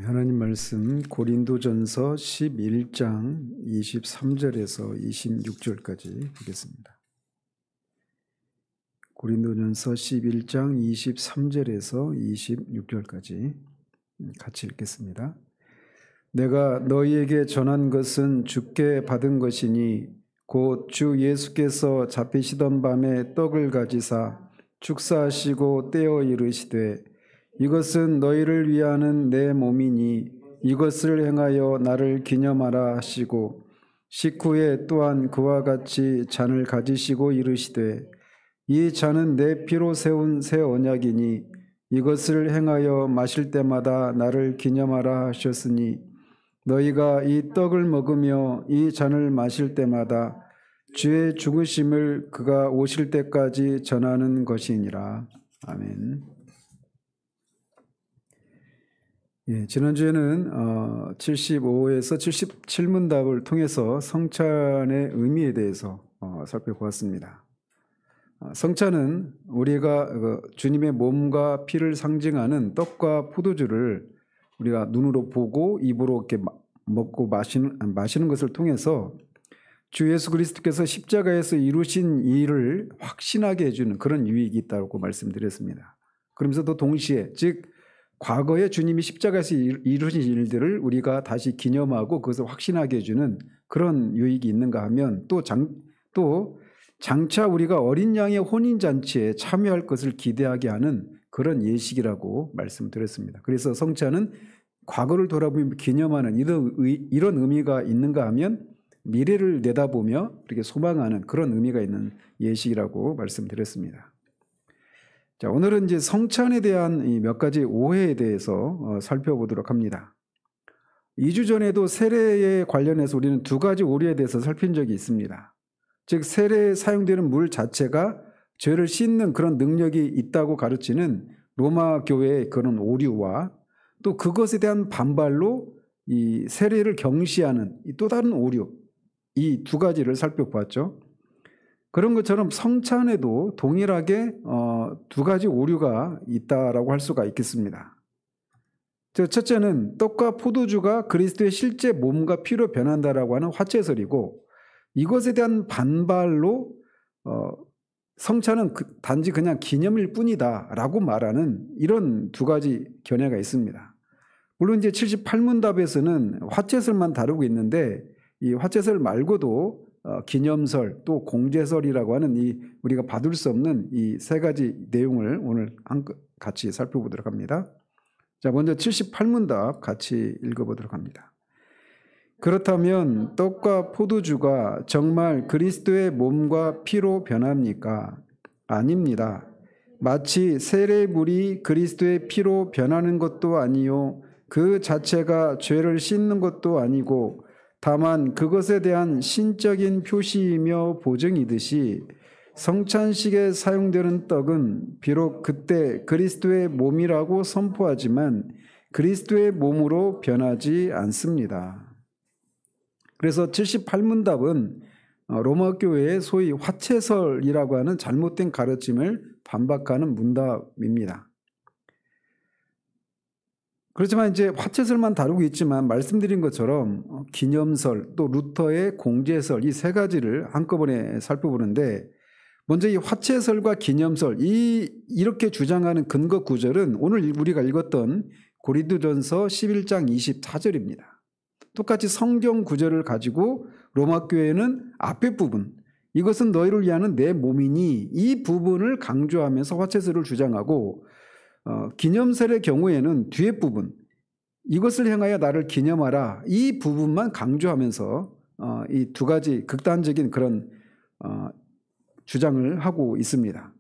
하나님 말씀 고린도전서 11장 23절에서 26절까지 보겠습니다. 고린도전서 11장 23절에서 26절까지 같이 읽겠습니다. 내가 너희에게 전한 것은 주께 받은 것이니 곧 주 예수께서 잡히시던 밤에 떡을 가지사 축사하시고 떼어 이르시되 이것은 너희를 위하는 내 몸이니 이것을 행하여 나를 기념하라 하시고 식후에 또한 그와 같이 잔을 가지시고 이르시되 이 잔은 내 피로 세운 새 언약이니 이것을 행하여 마실 때마다 나를 기념하라 하셨으니 너희가 이 떡을 먹으며 이 잔을 마실 때마다 주의 죽으심을 그가 오실 때까지 전하는 것이니라. 아멘. 지난주에는 75에서 77문답을 통해서 성찬의 의미에 대해서 살펴보았습니다. 성찬은 우리가 것주님의 몸과 피를 상징하는 떡과 포도주를 우리가 눈으로 보고 입으로 이렇게 먹고 마시는 것을 통해서 주 예수 그리스도께서 십자가에서 이루신 일을 확신하게 해주는 그런 유익이 있다고 말씀드렸습니다. 그러면서도 동시에 즉 과거에 주님이 십자가에서 이루신 일들을 우리가 다시 기념하고 그것을 확신하게 해주는 그런 유익이 있는가 하면 또 장차 우리가 어린 양의 혼인잔치에 참여할 것을 기대하게 하는 그런 예식이라고 말씀드렸습니다. 그래서 성찬은 과거를 돌아보며 기념하는 이런 의미가 있는가 하면 미래를 내다보며 이렇게 소망하는 그런 의미가 있는 예식이라고 말씀드렸습니다. 자, 오늘은 이제 성찬에 대한 이 몇 가지 오해에 대해서 살펴보도록 합니다. 2주 전에도 세례에 관련해서 우리는 두 가지 오류에 대해서 살핀 적이 있습니다. 즉 세례에 사용되는 물 자체가 죄를 씻는 그런 능력이 있다고 가르치는 로마 교회의 그런 오류와 또 그것에 대한 반발로 이 세례를 경시하는 또 다른 오류, 이 두 가지를 살펴보았죠. 그런 것처럼 성찬에도 동일하게 두 가지 오류가 있다라고 할 수가 있겠습니다. 첫째는 떡과 포도주가 그리스도의 실제 몸과 피로 변한다라고 하는 화채설이고 이것에 대한 반발로 성찬은 단지 그냥 기념일 뿐이다라고 말하는 이런 두 가지 견해가 있습니다. 물론 이제 78문답에서는 화채설만 다루고 있는데 이 화채설 말고도 기념설 또 공제설이라고 하는 이 우리가 받을 수 없는 이 세 가지 내용을 오늘 같이 살펴보도록 합니다. 자, 먼저 78문답 같이 읽어보도록 합니다. 그렇다면 떡과 포도주가 정말 그리스도의 몸과 피로 변합니까? 아닙니다. 마치 세례물이 그리스도의 피로 변하는 것도 아니요 그 자체가 죄를 씻는 것도 아니고 다만 그것에 대한 신적인 표시이며 보증이듯이 성찬식에 사용되는 떡은 비록 그때 그리스도의 몸이라고 선포하지만 그리스도의 몸으로 변하지 않습니다. 그래서 78문답은 로마 교회의 소위 화채설이라고 하는 잘못된 가르침을 반박하는 문답입니다. 그렇지만 이제 화채설만 다루고 있지만 말씀드린 것처럼 기념설 또 루터의 공제설 이 세 가지를 한꺼번에 살펴보는데 먼저 이 화채설과 기념설 이렇게 주장하는 근거 구절은 오늘 우리가 읽었던 고린도전서 11장 24절입니다. 똑같이 성경 구절을 가지고 로마 교회는 앞에 부분 이것은 너희를 위하는 내 몸이니 이 부분을 강조하면서 화채설을 주장하고 기념설의 경우에는 뒤에 부분 이것을 행하여 나를 기념하라 이 부분만 강조하면서 이 두 가지 극단적인 그런 주장을 하고 있습니다.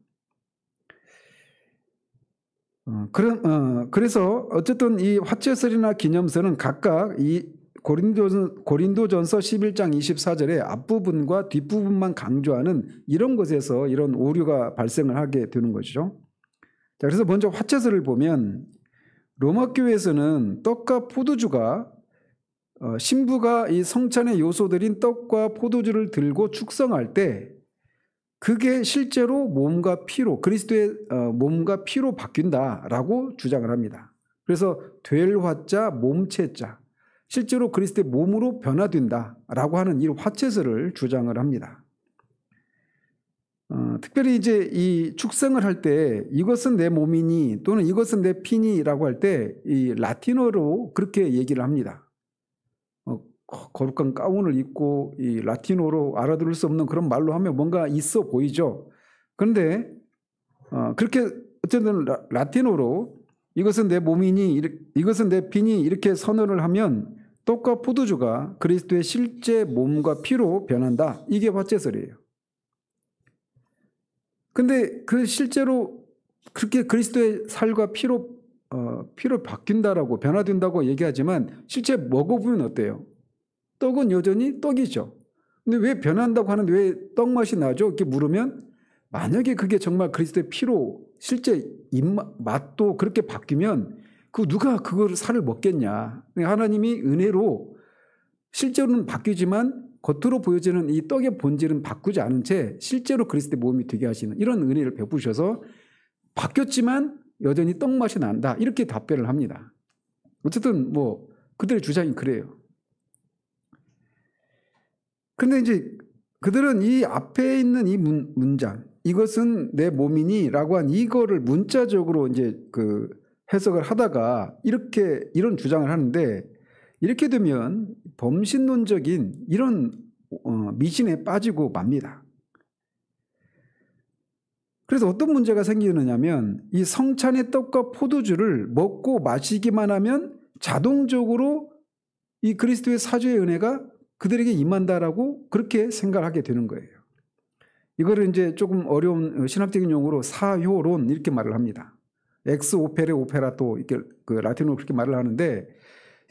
그래서 어쨌든 이 화채설이나 기념설은 각각 이 고린도전서 11장 24절의 앞부분과 뒷부분만 강조하는 이런 것에서 이런 오류가 발생을 하게 되는 것이죠. 자, 그래서 먼저 화채설을 보면 로마 교회에서는 떡과 포도주가 신부가 이 성찬의 요소들인 떡과 포도주를 들고 축성할 때 그게 실제로 몸과 피로 그리스도의 몸과 피로 바뀐다라고 주장을 합니다. 그래서 될 화자 몸체자, 실제로 그리스도의 몸으로 변화된다라고 하는 이 화체설을 주장을 합니다. 특별히 이제 이 축성을 할 때 이것은 내 몸이니 또는 이것은 내 피니라고 할 때 이 라틴어로 그렇게 얘기를 합니다. 거룩한 가운을 입고 이 라틴어로 알아들을 수 없는 그런 말로 하면 뭔가 있어 보이죠. 그런데 그렇게 어쨌든 라틴어로 이것은 내 몸이니 이것은 내 피니 이렇게 선언을 하면 떡과 포도주가 그리스도의 실제 몸과 피로 변한다. 이게 화체설이에요. 근데 그 실제로 그렇게 그리스도의 살과 피로 바뀐다라고 변화된다고 얘기하지만 실제 먹어보면 어때요? 떡은 여전히 떡이죠. 근데 왜 변한다고 하는데 왜 떡 맛이 나죠? 이렇게 물으면 만약에 그게 정말 그리스도의 피로 실제 맛도 그렇게 바뀌면 누가 그걸 살을 먹겠냐. 하나님이 은혜로 실제로는 바뀌지만 겉으로 보여지는 이 떡의 본질은 바꾸지 않은 채 실제로 그리스도의 몸이 되게 하시는 이런 은혜를 베푸셔서 바뀌었지만 여전히 떡 맛이 난다. 이렇게 답변을 합니다. 어쨌든 뭐 그들의 주장이 그래요. 근데 이제 그들은 이 앞에 있는 이 문장, 이것은 내 몸이니라고 한 이거를 문자적으로 이제 그 해석을 하다가 이런 주장을 하는데 이렇게 되면 범신론적인 이런 미신에 빠지고 맙니다. 그래서 어떤 문제가 생기느냐면 이 성찬의 떡과 포도주를 먹고 마시기만 하면 자동적으로 이 그리스도의 사죄의 은혜가 그들에게 임한다라고 그렇게 생각하게 되는 거예요. 이거를 이제 조금 어려운 신학적인 용어로 사효론 이렇게 말을 합니다. 엑스 오페레 오페라토 이렇게 그 라틴어로 그렇게 말을 하는데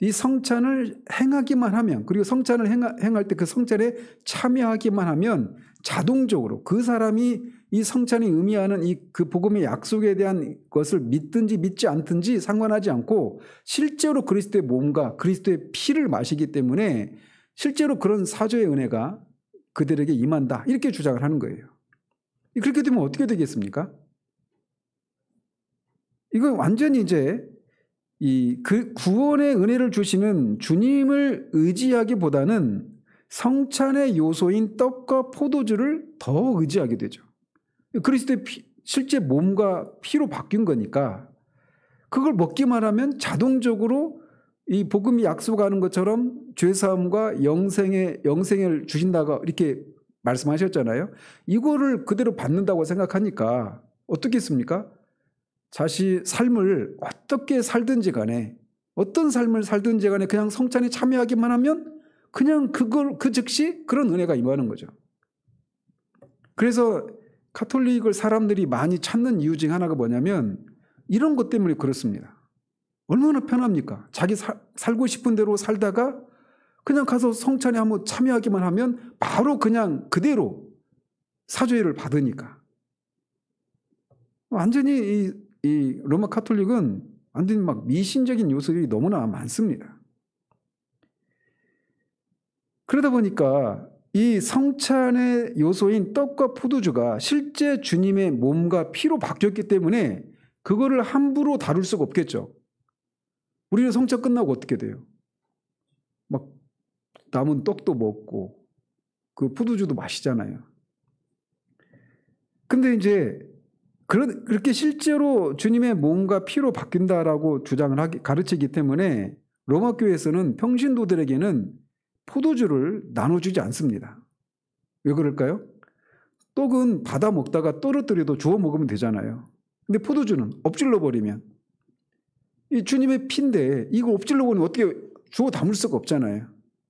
이 성찬을 행하기만 하면 그리고 성찬을 행할 때 그 성찬에 참여하기만 하면 자동적으로 그 사람이 이 성찬이 의미하는 그 복음의 약속에 대한 것을 믿든지 믿지 않든지 상관하지 않고 실제로 그리스도의 몸과 그리스도의 피를 마시기 때문에 실제로 그런 사죄의 은혜가 그들에게 임한다. 이렇게 주장을 하는 거예요. 그렇게 되면 어떻게 되겠습니까? 이거 완전히 이제 그 구원의 은혜를 주시는 주님을 의지하기보다는 성찬의 요소인 떡과 포도주를 더 의지하게 되죠. 그리스도의 실제 몸과 피로 바뀐 거니까 그걸 먹기만 하면 자동적으로 이 복음이 약속하는 것처럼 죄사함과 영생을 주신다고 이렇게 말씀하셨잖아요. 이거를 그대로 받는다고 생각하니까 어떻겠습니까? 자신 삶을 어떻게 살든지 간에 어떤 삶을 살든지 간에 그냥 성찬에 참여하기만 하면 그냥 그 즉시 그런 은혜가 임하는 거죠. 그래서 카톨릭을 사람들이 많이 찾는 이유 중 하나가 뭐냐면 이런 것 때문에 그렇습니다. 얼마나 편합니까? 자기 살고 싶은 대로 살다가 그냥 가서 성찬에 한번 참여하기만 하면 바로 그냥 그대로 사죄를 받으니까. 완전히 이 로마 카톨릭은 완전히 막 미신적인 요소들이 너무나 많습니다. 그러다 보니까 이 성찬의 요소인 떡과 포도주가 실제 주님의 몸과 피로 바뀌었기 때문에 그거를 함부로 다룰 수가 없겠죠. 우리는 성찬 끝나고 어떻게 돼요? 막 남은 떡도 먹고 그 포도주도 마시잖아요. 근데 이제 그렇게 실제로 주님의 몸과 피로 바뀐다라고 가르치기 때문에 로마 교회에서는 평신도들에게는 포도주를 나눠주지 않습니다. 왜 그럴까요? 떡은 받아 먹다가 떨어뜨려도 주워 먹으면 되잖아요. 근데 포도주는 엎질러 버리면 이 주님의 피인데 이거 엎질러 버리면 어떻게 주워 담을 수가 없잖아요.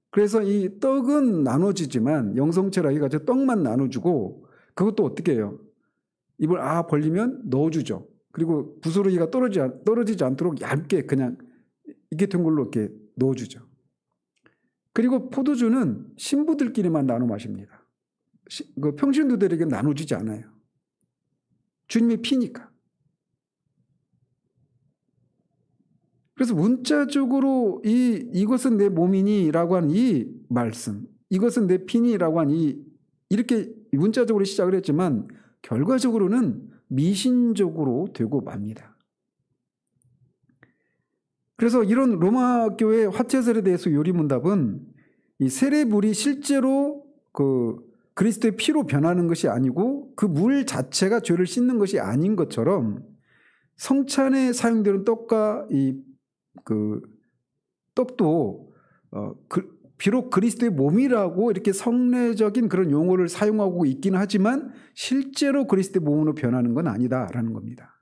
그래서 이 떡은 나눠지지만 영성체라 해가지고 떡만 나눠주고 그것도 어떻게 해요? 입을 벌리면 넣어주죠. 그리고 부스러기가 떨어지지 않도록 얇게 그냥 이렇게 된 걸로 이렇게 넣어주죠. 그리고 포도주는 신부들끼리만 나눠 마십니다. 그 평신도들에게 나눠주지 않아요. 주님의 피니까. 그래서 문자적으로 이것은 내 몸이니라고 하는 이 말씀, 이것은 내 피니라고 하는 이렇게 문자적으로 시작을 했지만 결과적으로는 미신적으로 되고 맙니다. 그래서 이런 로마 교회 화채설에 대해서 요리문답은 이 세례물이 실제로 그 그리스도의 피로 변하는 것이 아니고 그 물 자체가 죄를 씻는 것이 아닌 것처럼 성찬에 사용되는 떡과 이 그 떡도 비록 그리스도의 몸이라고 이렇게 성례적인 그런 용어를 사용하고 있긴 하지만 실제로 그리스도의 몸으로 변하는 건 아니다라는 겁니다.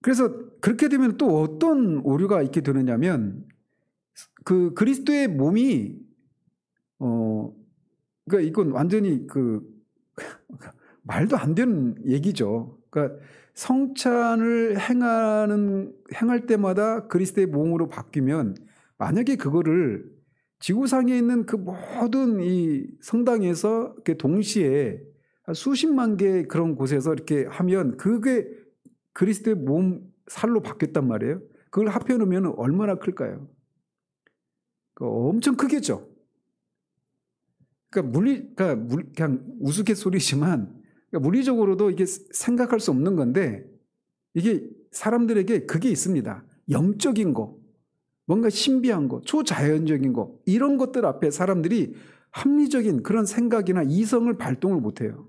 그래서 그렇게 되면 또 어떤 오류가 있게 되느냐면 그 그리스도의 몸이 그러니까 이건 완전히 말도 안 되는 얘기죠. 그러니까 성찬을 행할 때마다 그리스도의 몸으로 바뀌면 만약에 그거를 지구상에 있는 그 모든 이 성당에서 이렇게 동시에 수십만 개 그런 곳에서 이렇게 하면 그게 그리스도의 몸 살로 바뀌었단 말이에요. 그걸 합해 놓으면 얼마나 클까요? 엄청 크겠죠. 그러니까 그냥 우스갯소리지만 물리적으로도 이게 생각할 수 없는 건데 이게 사람들에게 그게 있습니다. 영적인 거, 뭔가 신비한 거, 초자연적인 거 이런 것들 앞에 사람들이 합리적인 그런 생각이나 이성을 발동을 못해요.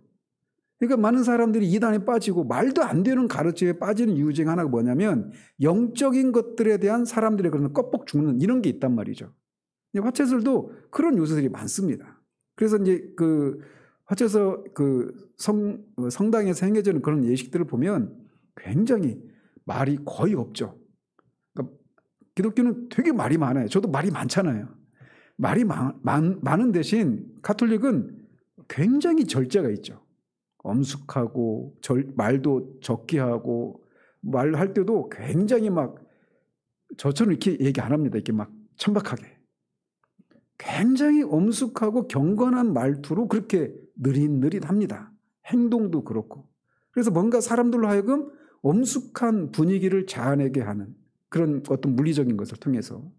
그러니까 많은 사람들이 이단에 빠지고 말도 안 되는 가르침에 빠지는 이유 중에 하나가 뭐냐면 영적인 것들에 대한 사람들의 그런 껍벅 죽는 이런 게 있단 말이죠. 화채설도 그런 요소들이 많습니다. 그래서 이제 그 화채설 성당에서 행해지는 그런 예식들을 보면 굉장히 말이 거의 없죠. 그러니까 기독교는 되게 말이 많아요. 저도 말이 많잖아요. 말이 많은 대신 가톨릭은 굉장히 절제가 있죠. 엄숙하고 말도 적게 하고 말할 때도 굉장히 막 저처럼 이렇게 얘기 안 합니다. 이렇게 막 천박하게. 굉장히 엄숙하고 경건한 말투로 그렇게 느릿느릿합니다. 행동도 그렇고. 그래서 뭔가 사람들로 하여금 엄숙한 분위기를 자아내게 하는 그런 어떤 물리적인 것을 통해서.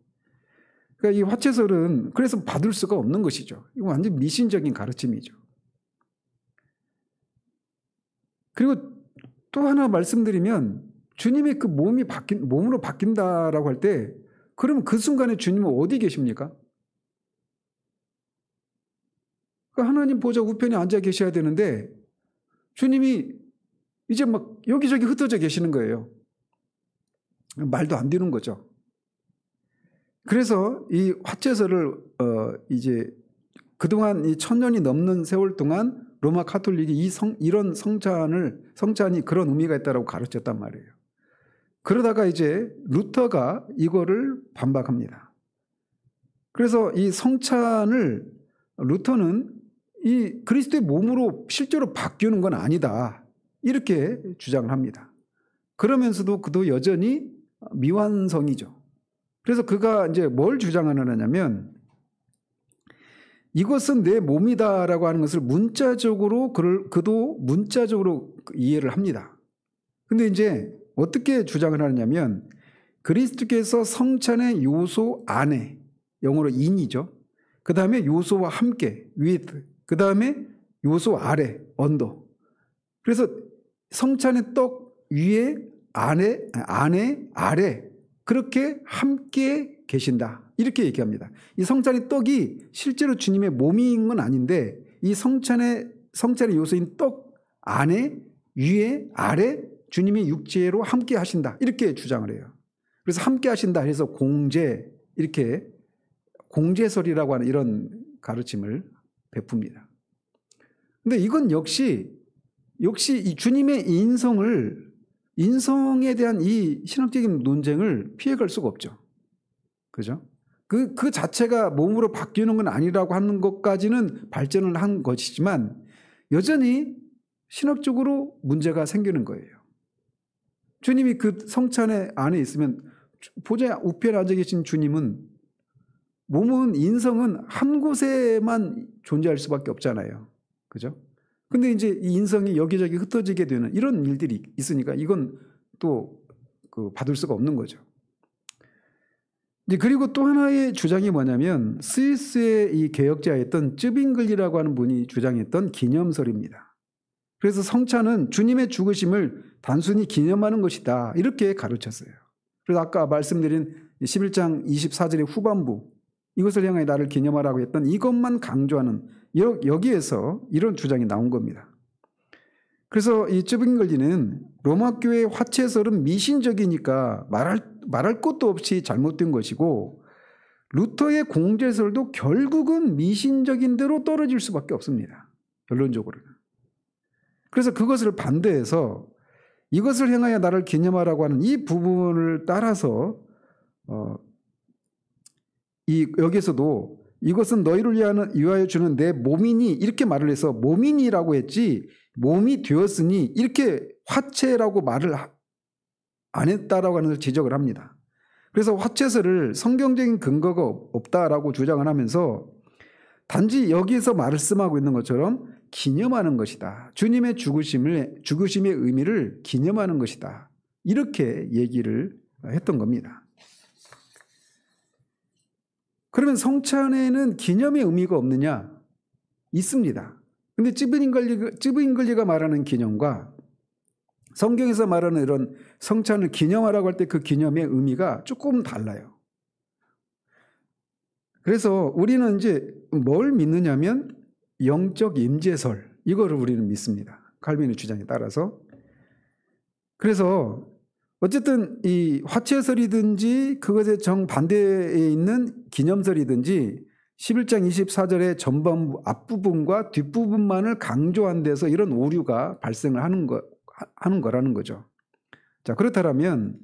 그러니까 이 화채설은 그래서 받을 수가 없는 것이죠. 이거 완전 미신적인 가르침이죠. 그리고 또 하나 말씀드리면 주님의 그 몸으로 바뀐다라고 할 때 그러면 그 순간에 주님은 어디 계십니까? 하나님 보좌 우편에 앉아 계셔야 되는데 주님이 이제 막 여기저기 흩어져 계시는 거예요. 말도 안 되는 거죠. 그래서 이 화채설을 이제 그동안 이 1000년이 넘는 세월 동안 로마 가톨릭이 이런 성찬이 그런 의미가 있다라고 가르쳤단 말이에요. 그러다가 이제 루터가 이거를 반박합니다. 그래서 이 성찬을 루터는 이 그리스도의 몸으로 실제로 바뀌는 건 아니다. 이렇게 주장을 합니다. 그러면서도 그도 여전히 미완성이죠. 그래서 그가 이제 뭘 주장하느냐면 이것은 내 몸이다라고 하는 것을 문자적으로 그도 문자적으로 이해를 합니다. 근데 이제 어떻게 주장을 하느냐면 그리스도께서 성찬의 요소 안에 영어로 in이죠. 그 다음에 요소와 함께 with 그 다음에 요소 아래 under. 그래서 성찬의 떡 위에 안에 아래 그렇게 함께 계신다. 이렇게 얘기합니다. 이 성찬의 떡이 실제로 주님의 몸인 건 아닌데 이 성찬의 요소인 떡 안에 위에 아래 주님의 육체로 함께 하신다. 이렇게 주장을 해요. 그래서 함께 하신다 해서 이렇게 공제설이라고 하는 이런 가르침을 베풉니다. 근데 이건 역시 이 주님의 인성에 대한 이 신학적인 논쟁을 피해갈 수가 없죠. 그죠? 그 자체가 몸으로 바뀌는 건 아니라고 하는 것까지는 발전을 한 것이지만 여전히 신학적으로 문제가 생기는 거예요. 주님이 그 성찬의 안에 있으면 보좌 우편에 앉아 계신 주님은 몸은 인성은 한 곳에만 존재할 수밖에 없잖아요. 그죠? 근데 이제 이 인성이 여기저기 흩어지게 되는 이런 일들이 있으니까 이건 또 받을 수가 없는 거죠. 이제 그리고 또 하나의 주장이 뭐냐면 스위스의 이 개혁자였던 쯔빙글이라고 하는 분이 주장했던 기념설입니다. 그래서 성찬은 주님의 죽으심을 단순히 기념하는 것이다. 이렇게 가르쳤어요. 그래서 아까 말씀드린 11장 24절의 후반부, 이것을 향하여 나를 기념하라고 했던 이것만 강조하는, 여기에서 이런 주장이 나온 겁니다. 그래서 이 쯔빙글리는 로마 교회 화채설은 미신적이니까 말할 것도 없이 잘못된 것이고, 루터의 공제설도 결국은 미신적인 대로 떨어질 수밖에 없습니다. 결론적으로는. 그래서 그것을 반대해서 이것을 향하여 나를 기념하라고 하는 이 부분을 따라서 여기서도 이것은 너희를 위하여 주는 내 몸이니 이렇게 말을 해서 몸이니라고 했지 몸이 되었으니 이렇게 화채라고 말을 안 했다라고 하는 것을 지적을 합니다. 그래서 화채설을 성경적인 근거가 없다라고 주장을 하면서 단지 여기에서 말씀하고 있는 것처럼 기념하는 것이다. 주님의 죽으심의 의미를 기념하는 것이다. 이렇게 얘기를 했던 겁니다. 그러면 성찬에는 기념의 의미가 없느냐? 있습니다. 근데 쯔빙글리가 말하는 기념과 성경에서 말하는 이런 성찬을 기념하라고 할 때 그 기념의 의미가 조금 달라요. 그래서 우리는 이제 뭘 믿느냐면 영적 임재설, 이거를 우리는 믿습니다. 칼빈의 주장에 따라서. 그래서 어쨌든 이 화채설이든지 그것의 정반대에 있는 기념설이든지 11장 24절의 전반부 앞부분과 뒷부분만을 강조한 데서 이런 오류가 발생을 하는 거라는 거죠. 자, 그렇다면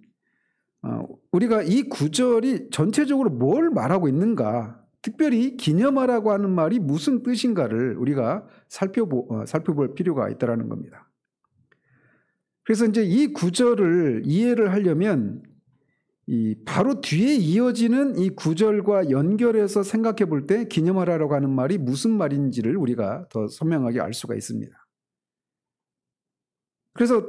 우리가 이 구절이 전체적으로 뭘 말하고 있는가, 특별히 기념하라고 하는 말이 무슨 뜻인가를 우리가 살펴볼 필요가 있다는 겁니다. 그래서 이제 이 구절을 이해를 하려면 바로 뒤에 이어지는 이 구절과 연결해서 생각해 볼 때 기념하라고 하는 말이 무슨 말인지를 우리가 더 선명하게 알 수가 있습니다. 그래서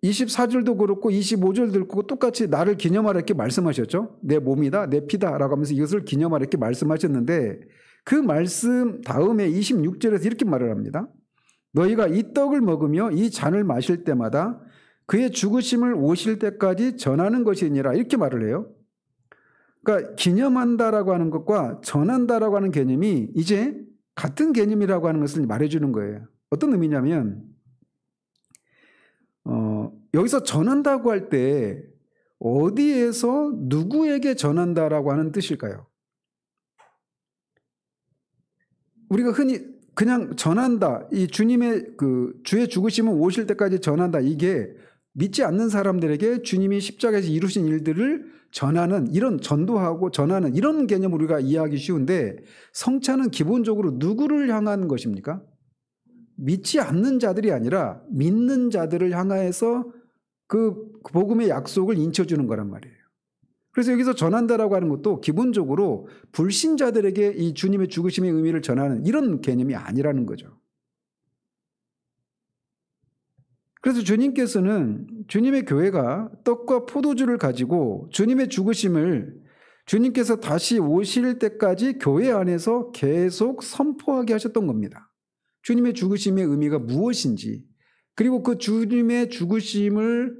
24절도 그렇고 25절도 그렇고 똑같이 나를 기념하라 이렇게 말씀하셨죠. 내 몸이다, 내 피다 라고 하면서 이것을 기념하라 이렇게 말씀하셨는데 그 말씀 다음에 26절에서 이렇게 말을 합니다. 너희가 이 떡을 먹으며 이 잔을 마실 때마다 그의 죽으심을 오실 때까지 전하는 것이니라 이렇게 말을 해요. 그러니까 기념한다라고 하는 것과 전한다라고 하는 개념이 이제 같은 개념이라고 하는 것을 말해주는 거예요. 어떤 의미냐면 여기서 전한다고 할 때 어디에서 누구에게 전한다라고 하는 뜻일까요? 우리가 흔히 그냥 전한다, 이 주님의 주의 죽으심은 오실 때까지 전한다, 이게 믿지 않는 사람들에게 주님이 십자가에서 이루신 일들을 전하는, 이런 전도하고 전하는 이런 개념을 우리가 이해하기 쉬운데, 성찬은 기본적으로 누구를 향한 것입니까? 믿지 않는 자들이 아니라 믿는 자들을 향하여서 그 복음의 약속을 인쳐주는 거란 말이에요. 그래서 여기서 전한다라고 하는 것도 기본적으로 불신자들에게 이 주님의 죽으심의 의미를 전하는 이런 개념이 아니라는 거죠. 그래서 주님께서는 주님의 교회가 떡과 포도주를 가지고 주님의 죽으심을 주님께서 다시 오실 때까지 교회 안에서 계속 선포하게 하셨던 겁니다. 주님의 죽으심의 의미가 무엇인지, 그리고 그 주님의 죽으심의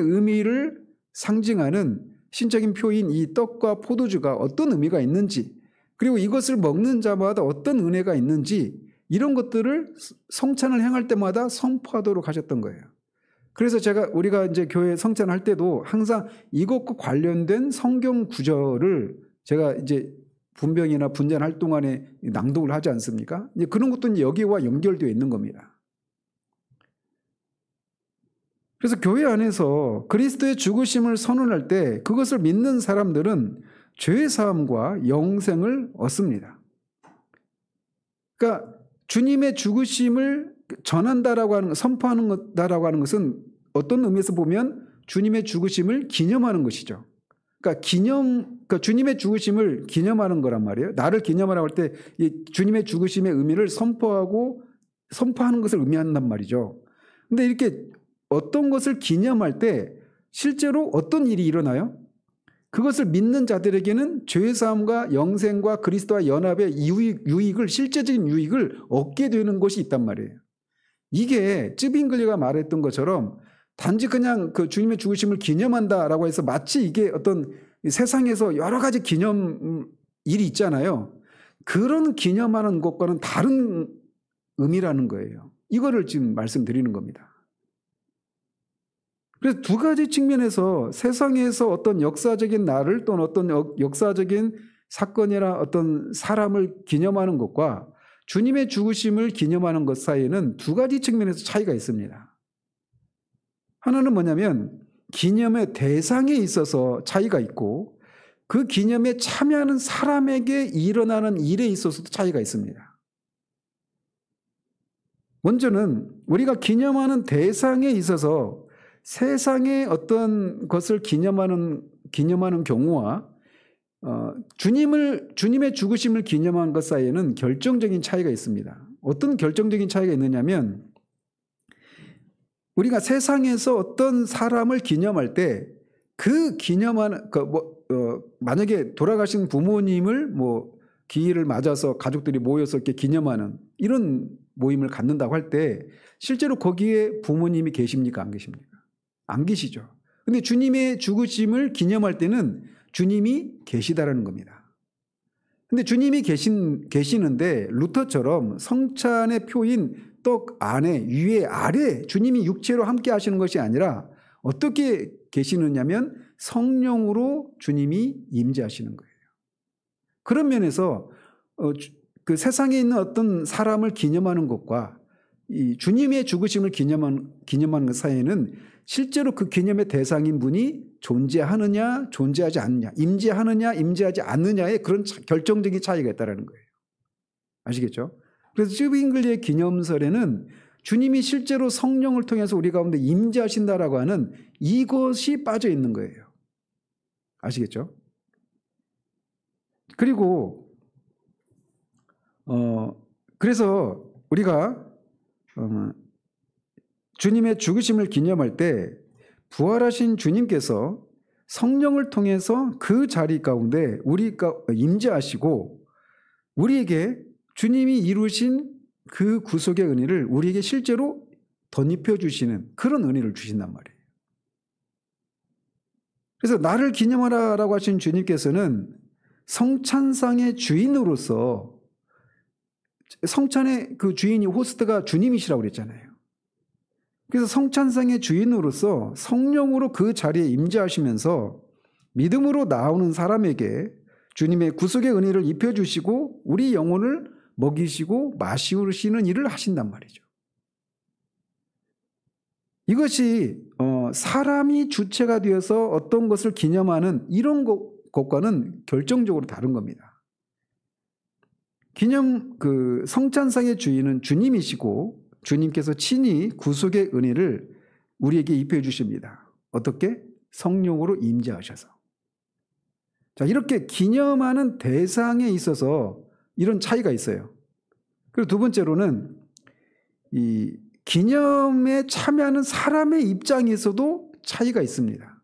의미를 상징하는 신적인 표인 이 떡과 포도주가 어떤 의미가 있는지, 그리고 이것을 먹는 자마다 어떤 은혜가 있는지, 이런 것들을 성찬을 행할 때마다 선포하도록 하셨던 거예요. 그래서 우리가 이제 교회 성찬할 때도 항상 이것과 관련된 성경 구절을 제가 이제 분병이나 분잔할 동안에 낭독을 하지 않습니까? 이제 그런 것도 이제 여기와 연결되어 있는 겁니다. 그래서 교회 안에서 그리스도의 죽으심을 선언할 때 그것을 믿는 사람들은 죄 사함과 영생을 얻습니다. 그러니까 주님의 죽으심을 전한다라고 하는, 선포하는 것다라고 하는 것은 어떤 의미에서 보면 주님의 죽으심을 기념하는 것이죠. 그러니까 주님의 죽으심을 기념하는 거란 말이에요. 나를 기념하라고 할 때 이 주님의 죽으심의 의미를 선포하는 것을 의미한단 말이죠. 근데 이렇게 어떤 것을 기념할 때 실제로 어떤 일이 일어나요? 그것을 믿는 자들에게는 죄사함과 영생과 그리스도와 연합의 유익을, 실제적인 유익을 얻게 되는 것이 있단 말이에요. 이게 쯔빙글리가 말했던 것처럼 단지 그냥 그 주님의 죽으심을 기념한다라고 해서 마치 이게 어떤 세상에서 여러 가지 기념 일이 있잖아요. 그런 기념하는 것과는 다른 의미라는 거예요. 이거를 지금 말씀드리는 겁니다. 그래서 두 가지 측면에서 세상에서 어떤 역사적인 날을 또는 어떤 역사적인 사건이나 어떤 사람을 기념하는 것과 주님의 죽으심을 기념하는 것 사이에는 두 가지 측면에서 차이가 있습니다. 하나는 뭐냐면 기념의 대상에 있어서 차이가 있고 그 기념에 참여하는 사람에게 일어나는 일에 있어서도 차이가 있습니다. 먼저는 우리가 기념하는 대상에 있어서 세상의 어떤 것을 기념하는 경우와 주님의 죽으심을 기념하는 것 사이에는 결정적인 차이가 있습니다. 어떤 결정적인 차이가 있느냐면 우리가 세상에서 어떤 사람을 기념할 때 그 기념하는 만약에 돌아가신 부모님을 기일을 맞아서 가족들이 모여서 이렇게 기념하는 이런 모임을 갖는다고 할 때 실제로 거기에 부모님이 계십니까? 안 계십니까? 안 계시죠. 근데 주님의 죽으심을 기념할 때는 주님이 계시다라는 겁니다. 근데 주님이 계시는데 루터처럼 성찬의 표인 떡 안에 위에 아래 주님이 육체로 함께 하시는 것이 아니라 어떻게 계시느냐면 성령으로 주님이 임재하시는 거예요. 그런 면에서 그 세상에 있는 어떤 사람을 기념하는 것과 이 주님의 죽으심을 기념하는 것 사이에는 실제로 그 기념의 대상인 분이 존재하느냐 존재하지 않느냐 임재하느냐 임재하지 않느냐의 그런 결정적인 차이가 있다는 거예요. 아시겠죠? 그래서 쯔빙글리의 기념설에는 주님이 실제로 성령을 통해서 우리 가운데 임재하신다라고 하는 이것이 빠져 있는 거예요. 아시겠죠? 그리고 그래서 우리가 주님의 죽으심을 기념할 때 부활하신 주님께서 성령을 통해서 그 자리 가운데 우리가 임재하시고 우리에게 주님이 이루신 그 구속의 은혜를 우리에게 실제로 덧입혀 주시는 그런 은혜를 주신단 말이에요. 그래서 나를 기념하라라고 하신 주님께서는 성찬상의 주인으로서 성찬의 그 주인이 호스트가 주님이시라고 그랬잖아요. 그래서 성찬상의 주인으로서 성령으로 그 자리에 임재하시면서 믿음으로 나오는 사람에게 주님의 구속의 은혜를 입혀주시고 우리 영혼을 먹이시고 마시우시는 일을 하신단 말이죠. 이것이 사람이 주체가 되어서 어떤 것을 기념하는 이런 것과는 결정적으로 다른 겁니다. 성찬상의 주인은 주님이시고 주님께서 친히 구속의 은혜를 우리에게 입혀 주십니다. 어떻게? 성령으로 임재하셔서. 자, 이렇게 기념하는 대상에 있어서 이런 차이가 있어요. 그리고 두 번째로는 이 기념에 참여하는 사람의 입장에서도 차이가 있습니다.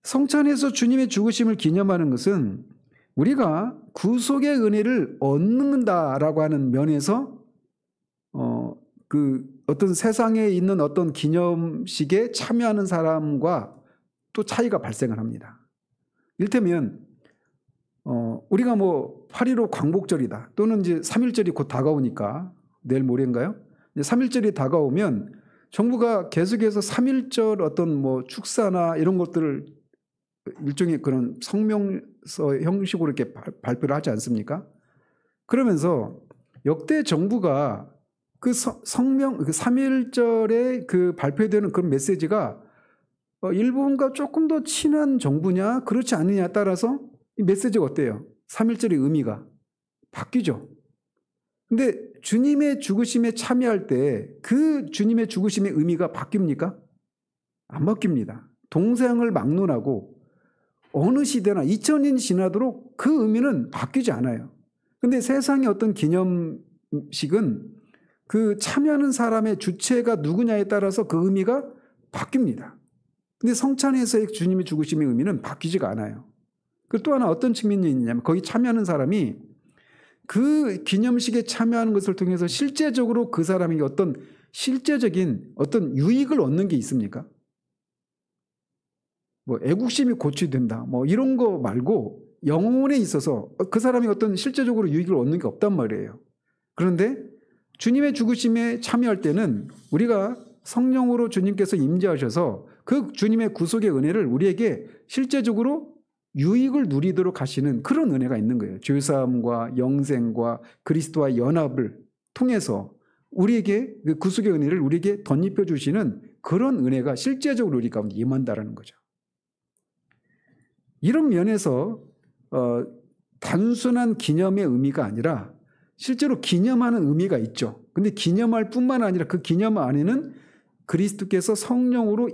성찬에서 주님의 죽으심을 기념하는 것은 우리가 구속의 은혜를 얻는다라고 하는 면에서 어떤 세상에 있는 어떤 기념식에 참여하는 사람과 또 차이가 발생을 합니다. 이를테면 우리가 8.15 광복절이다 또는 이제 3.1절이 곧 다가오니까 내일 모레인가요? 3.1절이 다가오면 정부가 계속해서 3.1절 어떤 축사나 이런 것들을 일종의 그런 성명서 형식으로 이렇게 발표를 하지 않습니까? 그러면서 역대 정부가 그 성명, 그 3.1절에 그 발표되는 그런 메시지가 일본과 조금 더 친한 정부냐, 그렇지 않느냐에 따라서 이 메시지가 어때요? 3.1절의 의미가 바뀌죠. 근데 주님의 죽으심에 참여할 때 그 주님의 죽으심의 의미가 바뀝니까? 안 바뀝니다. 동서양을 막론하고 어느 시대나 2000년이 지나도록 그 의미는 바뀌지 않아요. 근데 세상의 어떤 기념식은 그 참여하는 사람의 주체가 누구냐에 따라서 그 의미가 바뀝니다. 근데 성찬에서의 주님의 죽으심의 의미는 바뀌지가 않아요. 그 또 하나 어떤 측면이 있냐면 거기 참여하는 사람이 그 기념식에 참여하는 것을 통해서 실제적으로 그 사람에게 어떤 실제적인 어떤 유익을 얻는 게 있습니까? 뭐 애국심이 고취된다, 뭐 이런 거 말고 영혼에 있어서 그 사람이 어떤 실제적으로 유익을 얻는 게 없단 말이에요. 그런데 주님의 죽으심에 참여할 때는 우리가 성령으로 주님께서 임재하셔서 그 주님의 구속의 은혜를 우리에게 실제적으로 유익을 누리도록 하시는 그런 은혜가 있는 거예요. 죄사함과 영생과 그리스도와 연합을 통해서 우리에게 그 구속의 은혜를 우리에게 덧입혀 주시는 그런 은혜가 실제적으로 우리 가운데 임한다라는 거죠. 이런 면에서 단순한 기념의 의미가 아니라 실제로 기념하는 의미가 있죠. 근데 기념할 뿐만 아니라 그 기념 안에는 그리스도께서 성령으로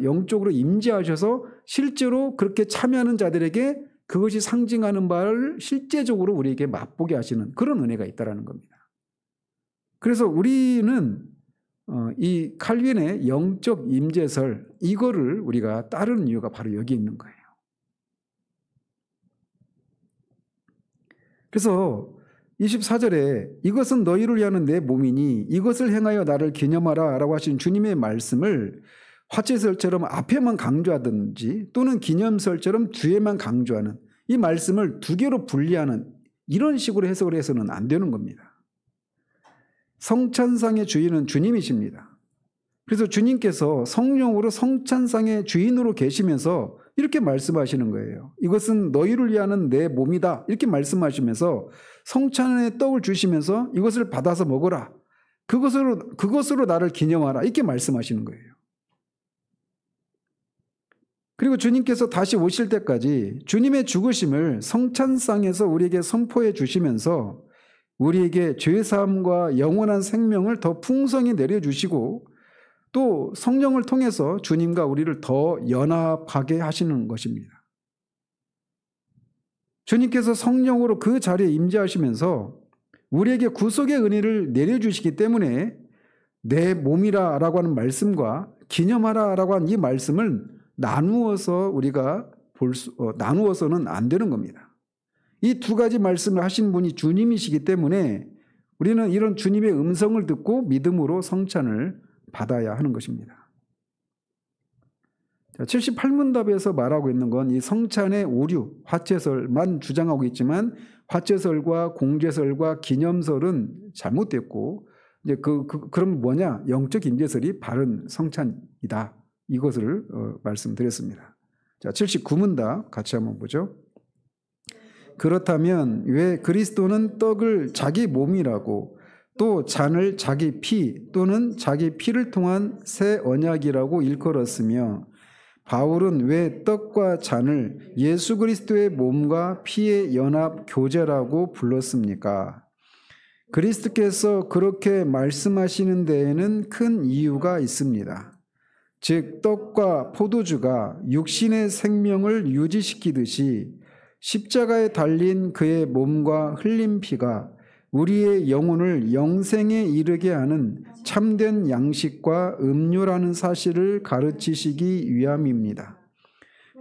영적으로 임재하셔서 실제로 그렇게 참여하는 자들에게 그것이 상징하는 바를 실제적으로 우리에게 맛보게 하시는 그런 은혜가 있다는 겁니다. 그래서 우리는 이 칼빈의 영적 임재설 이거를 우리가 따르는 이유가 바로 여기 있는 거예요. 그래서 24절에 이것은 너희를 위하는 내 몸이니 이것을 행하여 나를 기념하라 라고 하신 주님의 말씀을 화채설처럼 앞에만 강조하든지 또는 기념설처럼 뒤에만 강조하는 이 말씀을 두 개로 분리하는 이런 식으로 해석을 해서는 안 되는 겁니다. 성찬상의 주인은 주님이십니다. 그래서 주님께서 성령으로 성찬상의 주인으로 계시면서 이렇게 말씀하시는 거예요. 이것은 너희를 위하는 내 몸이다. 이렇게 말씀하시면서 성찬의 떡을 주시면서 이것을 받아서 먹어라. 그것으로 나를 기념하라. 이렇게 말씀하시는 거예요. 그리고 주님께서 다시 오실 때까지 주님의 죽으심을 성찬상에서 우리에게 선포해 주시면서 우리에게 죄사함과 영원한 생명을 더 풍성히 내려주시고 또 성령을 통해서 주님과 우리를 더 연합하게 하시는 것입니다. 주님께서 성령으로 그 자리에 임재하시면서 우리에게 구속의 은혜를 내려주시기 때문에 내 몸이라 라고 하는 말씀과 기념하라 라고 하는 이 말씀을 나누어서는 안 되는 겁니다. 이 두 가지 말씀을 하신 분이 주님이시기 때문에 우리는 이런 주님의 음성을 듣고 믿음으로 성찬을 받아야 하는 것입니다. 78문답에서 말하고 있는 건 이 성찬의 오류, 화채설만 주장하고 있지만 화채설과 공제설과 기념설은 잘못됐고 이제 그럼 뭐냐? 영적 임재설이 바른 성찬이다. 이것을 말씀드렸습니다. 자, 79문답 같이 한번 보죠. 그렇다면 왜 그리스도는 떡을 자기 몸이라고 또 잔을 자기 피 또는 자기 피를 통한 새 언약이라고 일컬었으며 바울은 왜 떡과 잔을 예수 그리스도의 몸과 피의 연합 교제라고 불렀습니까? 그리스도께서 그렇게 말씀하시는 데에는 큰 이유가 있습니다. 즉 떡과 포도주가 육신의 생명을 유지시키듯이 십자가에 달린 그의 몸과 흘린 피가 우리의 영혼을 영생에 이르게 하는 참된 양식과 음료라는 사실을 가르치시기 위함입니다.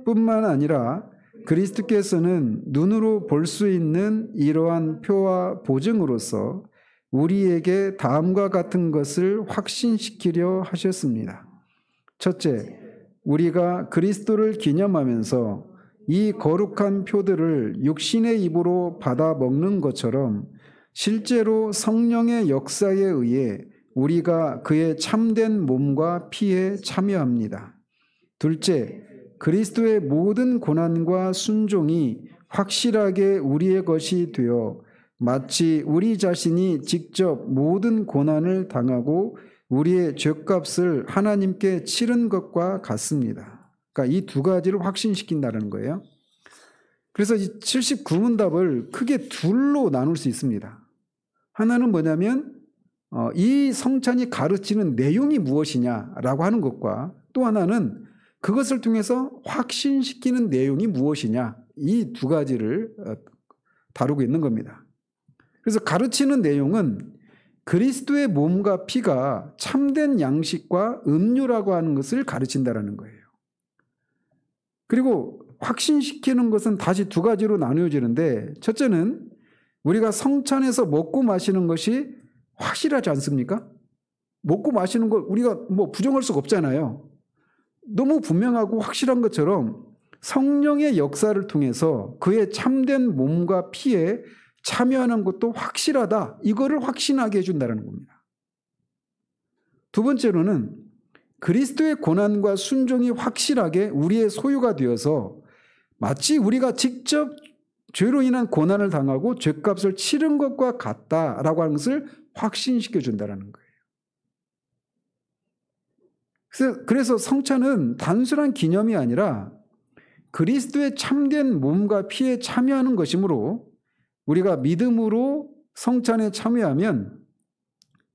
뿐만 아니라 그리스도께서는 눈으로 볼 수 있는 이러한 표와 보증으로서 우리에게 다음과 같은 것을 확신시키려 하셨습니다. 첫째, 우리가 그리스도를 기념하면서 이 거룩한 표들을 육신의 입으로 받아 먹는 것처럼 실제로 성령의 역사에 의해 우리가 그의 참된 몸과 피에 참여합니다. 둘째, 그리스도의 모든 고난과 순종이 확실하게 우리의 것이 되어 마치 우리 자신이 직접 모든 고난을 당하고 우리의 죄값을 하나님께 치른 것과 같습니다. 그러니까 이 두 가지를 확신시킨다는 거예요. 그래서 이 79문답을 크게 둘로 나눌 수 있습니다. 하나는 뭐냐면 이 성찬이 가르치는 내용이 무엇이냐라고 하는 것과 또 하나는 그것을 통해서 확신시키는 내용이 무엇이냐 이 두 가지를 다루고 있는 겁니다. 그래서 가르치는 내용은 그리스도의 몸과 피가 참된 양식과 음료라고 하는 것을 가르친다라는 거예요. 그리고 확신시키는 것은 다시 두 가지로 나누어지는데 첫째는 우리가 성찬에서 먹고 마시는 것이 확실하지 않습니까? 먹고 마시는 걸 우리가 뭐 부정할 수가 없잖아요. 너무 분명하고 확실한 것처럼 성령의 역사를 통해서 그의 참된 몸과 피에 참여하는 것도 확실하다. 이거를 확신하게 해준다는 겁니다. 두 번째로는 그리스도의 고난과 순종이 확실하게 우리의 소유가 되어서 마치 우리가 직접 죄로 인한 고난을 당하고 죄값을 치른 것과 같다라고 하는 것을 확신시켜 준다는 거예요. 그래서 성찬은 단순한 기념이 아니라 그리스도의 참된 몸과 피에 참여하는 것이므로 우리가 믿음으로 성찬에 참여하면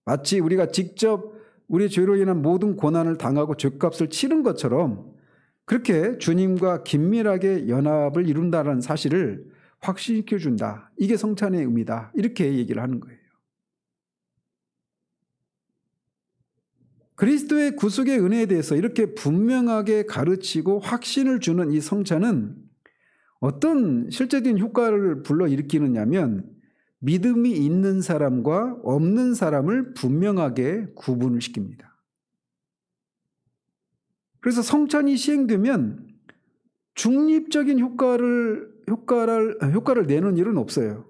마치 우리가 직접 우리 죄로 인한 모든 고난을 당하고 죄값을 치른 것처럼 그렇게 주님과 긴밀하게 연합을 이룬다는 사실을 확신시켜 준다. 이게 성찬의 의미다. 이렇게 얘기를 하는 거예요. 그리스도의 구속의 은혜에 대해서 이렇게 분명하게 가르치고 확신을 주는 이 성찬은 어떤 실제적인 효과를 불러일으키느냐면 믿음이 있는 사람과 없는 사람을 분명하게 구분을 시킵니다. 그래서 성찬이 시행되면 중립적인 효과를 내는 일은 없어요.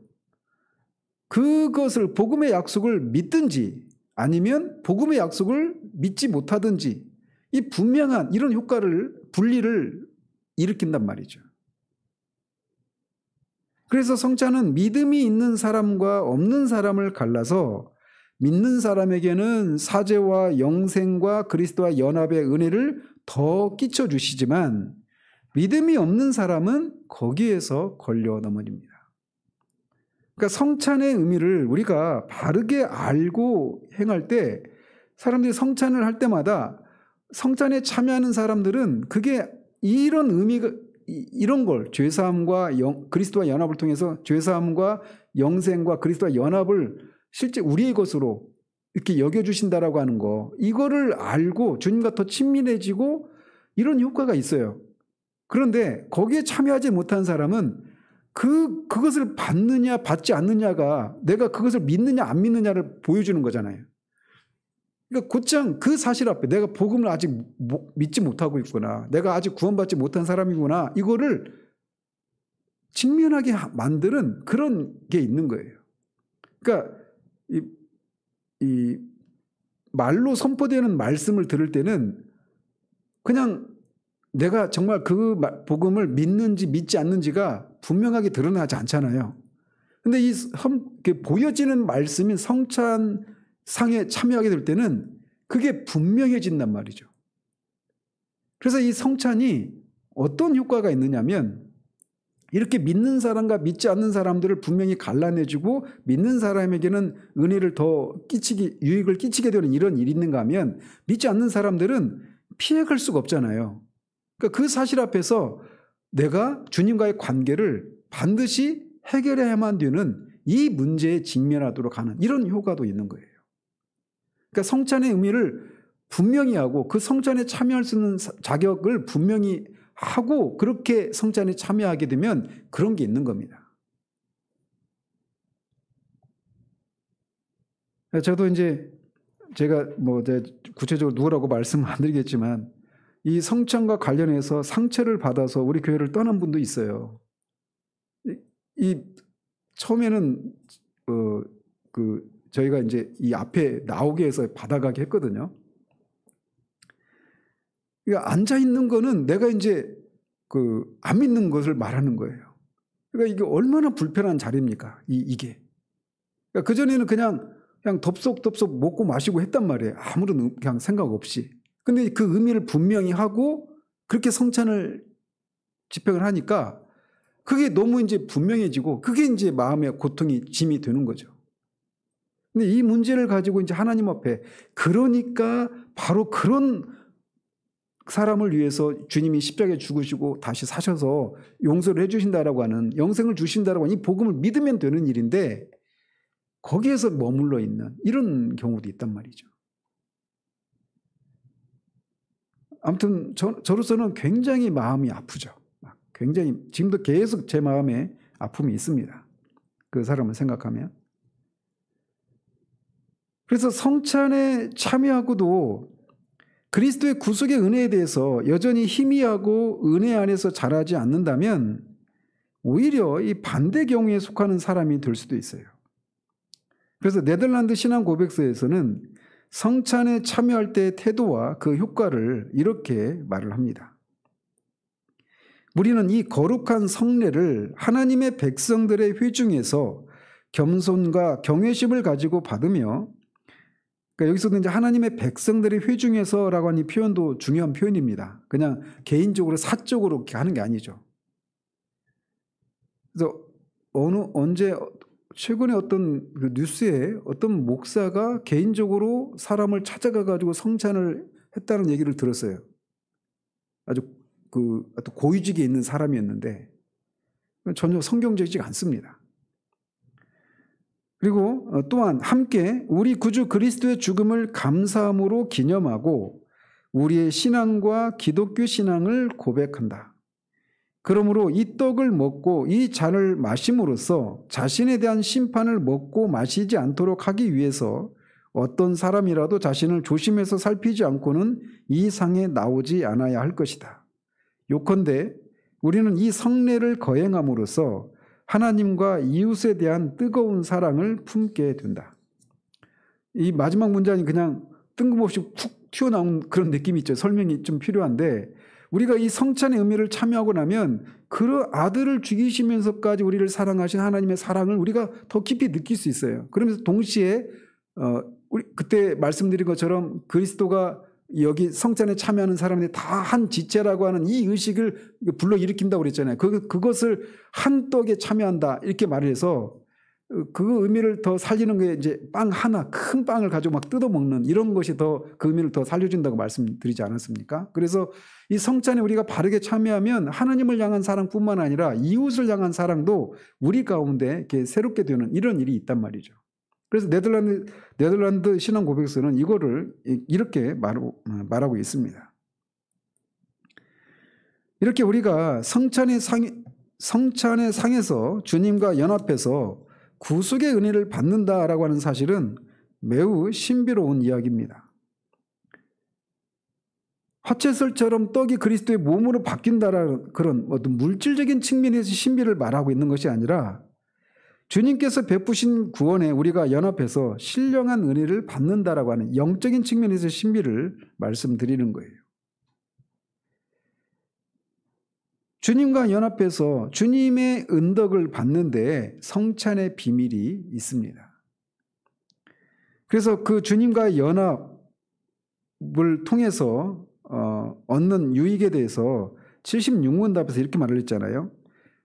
그것을 복음의 약속을 믿든지 아니면 복음의 약속을 믿지 못하든지 이 분명한 이런 분리를 일으킨단 말이죠. 그래서 성찬은 믿음이 있는 사람과 없는 사람을 갈라서 믿는 사람에게는 사죄와 영생과 그리스도와 연합의 은혜를 더 끼쳐주시지만 믿음이 없는 사람은 거기에서 걸려 넘어집니다. 그러니까 성찬의 의미를 우리가 바르게 알고 행할 때 사람들이 성찬을 할 때마다 성찬에 참여하는 사람들은 그게 이런 의미가 이런 걸 죄사함과 그리스도와 연합을 통해서 죄사함과 영생과 그리스도와 연합을 실제 우리의 것으로 이렇게 여겨주신다라고 하는 거 이거를 알고 주님과 더 친밀해지고 이런 효과가 있어요. 그런데 거기에 참여하지 못한 사람은 그것을 받느냐 받지 않느냐가 내가 그것을 믿느냐 안 믿느냐를 보여주는 거잖아요. 그러니까 곧장 그 사실 앞에 내가 복음을 아직 믿지 못하고 있구나. 내가 아직 구원받지 못한 사람이구나. 이거를 직면하게 만드는 그런 게 있는 거예요. 그러니까 이 말로 선포되는 말씀을 들을 때는 그냥 내가 정말 그 복음을 믿는지 믿지 않는지가 분명하게 드러나지 않잖아요. 근데 이 보여지는 말씀인 성찬상에 참여하게 될 때는 그게 분명해진단 말이죠. 그래서 이 성찬이 어떤 효과가 있느냐면 이렇게 믿는 사람과 믿지 않는 사람들을 분명히 갈라내주고 믿는 사람에게는 은혜를 유익을 끼치게 되는 이런 일이 있는가 하면 믿지 않는 사람들은 피해갈 수가 없잖아요. 그러니까 그 사실 앞에서 내가 주님과의 관계를 반드시 해결해야만 되는 이 문제에 직면하도록 하는 이런 효과도 있는 거예요. 그러니까 성찬의 의미를 분명히 하고 그 성찬에 참여할 수 있는 자격을 분명히 하고 그렇게 성찬에 참여하게 되면 그런 게 있는 겁니다. 저도 이제 제가 구체적으로 누구라고 말씀 안 드리겠지만 이 성찬과 관련해서 상처를 받아서 우리 교회를 떠난 분도 있어요. 처음에는 저희가 이제 이 앞에 나오게 해서 받아가게 했거든요. 그러니까 앉아 있는 거는 내가 이제 안 믿는 것을 말하는 거예요. 그러니까 이게 얼마나 불편한 자리입니까? 이게. 그러니까 그전에는 그냥 덥석덥석 먹고 마시고 했단 말이에요. 아무런 그냥 생각 없이. 근데 그 의미를 분명히 하고 그렇게 성찬을 집행을 하니까 그게 너무 이제 분명해지고 그게 이제 마음의 고통이 짐이 되는 거죠. 근데 이 문제를 가지고 이제 하나님 앞에 그러니까 바로 그런 사람을 위해서 주님이 십자가에 죽으시고 다시 사셔서 용서를 해주신다라고 하는 영생을 주신다라고 하는 이 복음을 믿으면 되는 일인데 거기에서 머물러 있는 이런 경우도 있단 말이죠. 아무튼 저로서는 굉장히 마음이 아프죠. 굉장히 지금도 계속 제 마음에 아픔이 있습니다. 그 사람을 생각하면. 그래서 성찬에 참여하고도 그리스도의 구속의 은혜에 대해서 여전히 희미하고 은혜 안에서 자라지 않는다면 오히려 이 반대 경우에 속하는 사람이 될 수도 있어요. 그래서 네덜란드 신앙 고백서에서는 성찬에 참여할 때의 태도와 그 효과를 이렇게 말을 합니다. 우리는 이 거룩한 성례를 하나님의 백성들의 회중에서 겸손과 경외심을 가지고 받으며, 그러니까 여기서도 이제 하나님의 백성들의 회중에서라고 하는 이 표현도 중요한 표현입니다. 그냥 개인적으로 사적으로 이렇게 하는 게 아니죠. 그래서 언제 최근에 어떤 그 뉴스에 어떤 목사가 개인적으로 사람을 찾아가 가지고 성찬을 했다는 얘기를 들었어요. 아주 고위직에 있는 사람이었는데 전혀 성경적이지 않습니다. 그리고 또한 함께 우리 구주 그리스도의 죽음을 감사함으로 기념하고 우리의 신앙과 기독교 신앙을 고백한다. 그러므로 이 떡을 먹고 이 잔을 마심으로써 자신에 대한 심판을 먹고 마시지 않도록 하기 위해서 어떤 사람이라도 자신을 조심해서 살피지 않고는 이 상에 나오지 않아야 할 것이다. 요컨대 우리는 이 성례를 거행함으로써 하나님과 이웃에 대한 뜨거운 사랑을 품게 된다. 이 마지막 문장이 그냥 뜬금없이 훅 튀어나온 그런 느낌이 있죠. 설명이 좀 필요한데, 우리가 이 성찬의 의미를 참여하고 나면 그 아들을 죽이시면서까지 우리를 사랑하신 하나님의 사랑을 우리가 더 깊이 느낄 수 있어요. 그러면서 동시에 우리 그때 말씀드린 것처럼 그리스도가 여기 성찬에 참여하는 사람들이 다 한 지체라고 하는 이 의식을 불러일으킨다고 그랬잖아요. 그것을 한 떡에 참여한다 이렇게 말을 해서 그 의미를 더 살리는 게 이제 빵 하나, 큰 빵을 가지고 막 뜯어 먹는 이런 것이 더 그 의미를 더 살려준다고 말씀드리지 않았습니까? 그래서 이 성찬에 우리가 바르게 참여하면 하나님을 향한 사랑뿐만 아니라 이웃을 향한 사랑도 우리 가운데 이렇게 새롭게 되는 이런 일이 있단 말이죠. 그래서 네덜란드 신앙 고백서는 이거를 이렇게 말하고 있습니다. 이렇게 우리가 성찬의 상에서 주님과 연합해서 구속의 은혜를 받는다라고 하는 사실은 매우 신비로운 이야기입니다. 화채설처럼 떡이 그리스도의 몸으로 바뀐다라는 그런 어떤 물질적인 측면에서 신비를 말하고 있는 것이 아니라 주님께서 베푸신 구원에 우리가 연합해서 신령한 은혜를 받는다라고 하는 영적인 측면에서 신비를 말씀드리는 거예요. 주님과 연합해서 주님의 은덕을 받는데 성찬의 비밀이 있습니다. 그래서 그 주님과의 연합을 통해서 얻는 유익에 대해서 76문답에서 이렇게 말을 했잖아요.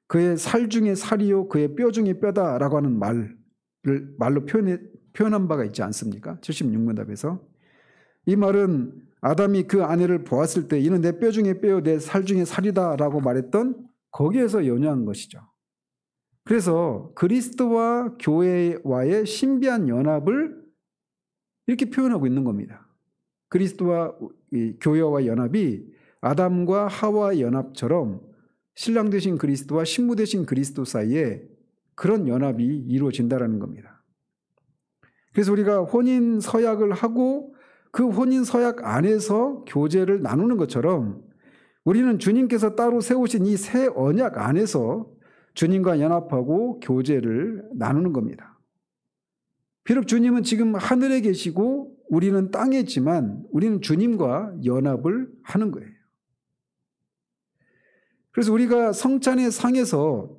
그의 살 중에 살이요 그의 뼈 중에 뼈다라고 하는 말로 표현한 바가 있지 않습니까? 76문답에서. 이 말은 아담이 그 아내를 보았을 때 이는 내 뼈 중에 뼈요 내 살 중에 살이다라고 말했던 거기에서 연유한 것이죠. 그래서 그리스도와 교회와의 신비한 연합을 이렇게 표현하고 있는 겁니다. 그리스도와 교회와 연합이 아담과 하와의 연합처럼 신랑 되신 그리스도와 신부 되신 그리스도 사이에 그런 연합이 이루어진다는 겁니다. 그래서 우리가 혼인 서약을 하고 그 혼인 서약 안에서 교제를 나누는 것처럼 우리는 주님께서 따로 세우신 이 새 언약 안에서 주님과 연합하고 교제를 나누는 겁니다. 비록 주님은 지금 하늘에 계시고 우리는 땅에 있지만 우리는 주님과 연합을 하는 거예요. 그래서 우리가 성찬의 상에서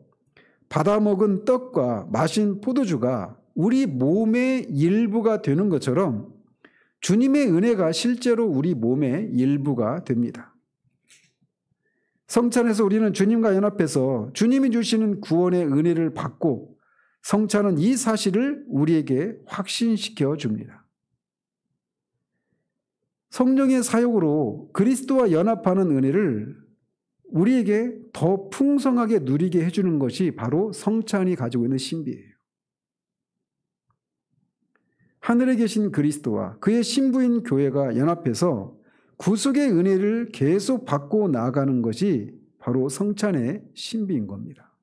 받아먹은 떡과 마신 포도주가 우리 몸의 일부가 되는 것처럼 주님의 은혜가 실제로 우리 몸의 일부가 됩니다. 성찬에서 우리는 주님과 연합해서 주님이 주시는 구원의 은혜를 받고 성찬은 이 사실을 우리에게 확신시켜 줍니다. 성령의 사역으로 그리스도와 연합하는 은혜를 우리에게 더 풍성하게 누리게 해주는 것이 바로 성찬이 가지고 있는 신비예요. 하늘에 계신 그리스도와 그의 신부인 교회가 연합해서 구속의 은혜를 계속 받고 나아가는 것이 바로 성찬의 신비인 겁니다.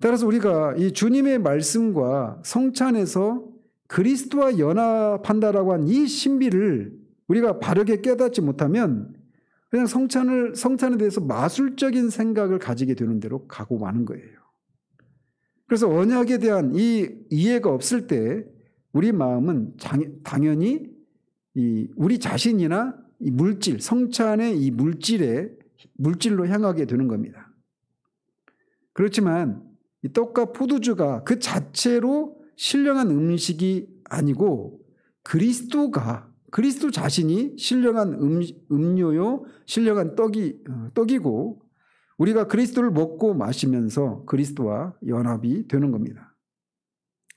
따라서 우리가 이 주님의 말씀과 성차 안에서 그리스도와 연합한다라고 한 이 신비를 우리가 바르게 깨닫지 못하면 그냥 성찬에 대해서 마술적인 생각을 가지게 되는 대로 가고 마는 거예요. 그래서 언약에 대한 이 이해가 없을 때 우리 마음은 당연히 우리 자신이나 이 물질, 성찬의 이 물질로 향하게 되는 겁니다. 그렇지만 이 떡과 포도주가 그 자체로 신령한 음식이 아니고 그리스도 자신이 신령한 음료요, 신령한 떡이고 우리가 그리스도를 먹고 마시면서 그리스도와 연합이 되는 겁니다.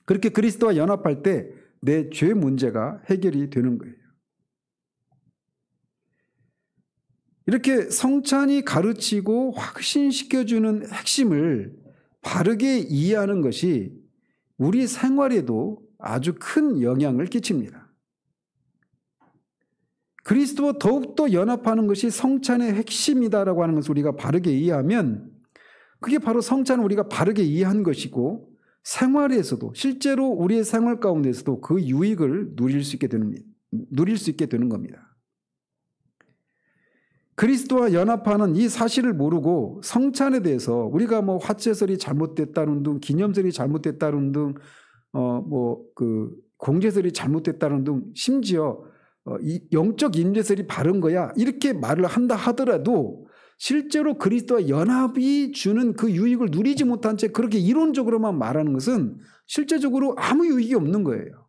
그렇게 그리스도와 연합할 때 내 죄 문제가 해결이 되는 거예요. 이렇게 성찬이 가르치고 확신시켜주는 핵심을 바르게 이해하는 것이 우리 생활에도 아주 큰 영향을 끼칩니다. 그리스도와 더욱더 연합하는 것이 성찬의 핵심이다라고 하는 것을 우리가 바르게 이해하면 그게 바로 성찬을 우리가 바르게 이해한 것이고 생활에서도 실제로 우리의 생활 가운데서도 그 유익을 누릴 수 있게 되는 겁니다. 그리스도와 연합하는 이 사실을 모르고 성찬에 대해서 우리가 뭐 화채설이 잘못됐다는 등 기념설이 잘못됐다는 등 공제설이 잘못됐다는 등 심지어 영적 임재설이 바른 거야 이렇게 말을 한다 하더라도 실제로 그리스도와 연합이 주는 그 유익을 누리지 못한 채 그렇게 이론적으로만 말하는 것은 실제적으로 아무 유익이 없는 거예요.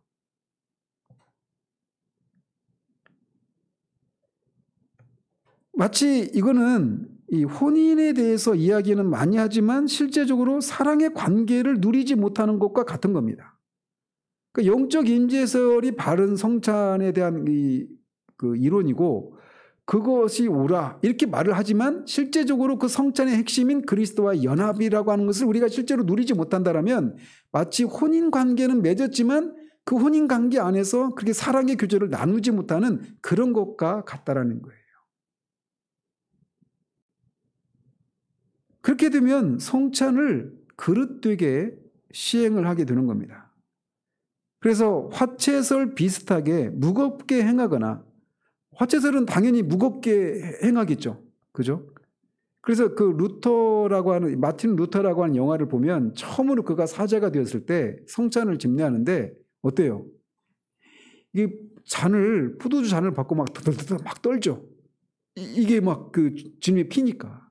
마치 이거는 이 혼인에 대해서 이야기는 많이 하지만 실제적으로 사랑의 관계를 누리지 못하는 것과 같은 겁니다. 그러니까 영적 임재설이 바른 성찬에 대한 그 이론이고 그것이 옳아 이렇게 말을 하지만 실제적으로 그 성찬의 핵심인 그리스도와 연합이라고 하는 것을 우리가 실제로 누리지 못한다라면 마치 혼인 관계는 맺었지만 그 혼인 관계 안에서 그렇게 사랑의 교제를 나누지 못하는 그런 것과 같다라는 거예요. 그렇게 되면 성찬을 그릇되게 시행을 하게 되는 겁니다. 그래서 화채설 비슷하게 무겁게 행하거나 화채설은 당연히 무겁게 행하겠죠. 그죠? 그래서 그 마틴 루터라고 하는 영화를 보면 처음으로 그가 사제가 되었을 때 성찬을 집례하는데 어때요? 이게 포도주 잔을 받고 막 더덜더덜 막 떨죠. 이게 막 그 주님의 피니까.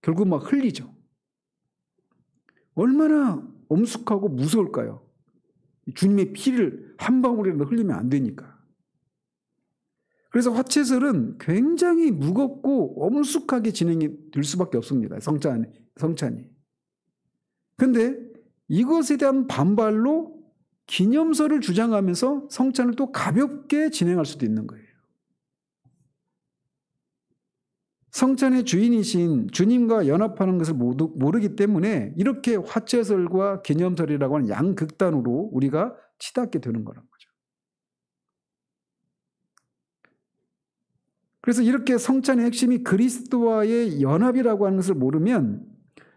결국 막 흘리죠. 얼마나 엄숙하고 무서울까요? 주님의 피를 한 방울이라도 흘리면 안 되니까. 그래서 화채설은 굉장히 무겁고 엄숙하게 진행이 될 수밖에 없습니다. 성찬이. 그런데 이것에 대한 반발로 기념설을 주장하면서 성찬을 또 가볍게 진행할 수도 있는 거예요. 성찬의 주인이신 주님과 연합하는 것을 모르기 때문에 이렇게 화채설과 기념설이라고 하는 양극단으로 우리가 치닫게 되는 거란 거죠. 그래서 이렇게 성찬의 핵심이 그리스도와의 연합이라고 하는 것을 모르면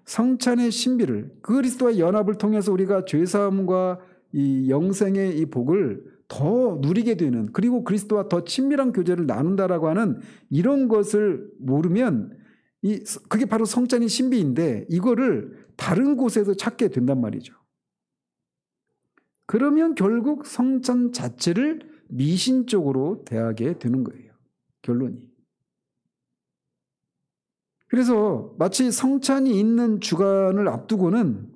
성찬의 신비를 그리스도와의 연합을 통해서 우리가 죄사함과 이 영생의 이 복을 더 누리게 되는 그리고 그리스도와 더 친밀한 교제를 나눈다라고 하는 이런 것을 모르면 그게 바로 성찬의 신비인데 이거를 다른 곳에서 찾게 된단 말이죠. 그러면 결국 성찬 자체를 미신적으로 대하게 되는 거예요. 결론이. 그래서 마치 성찬이 있는 주간을 앞두고는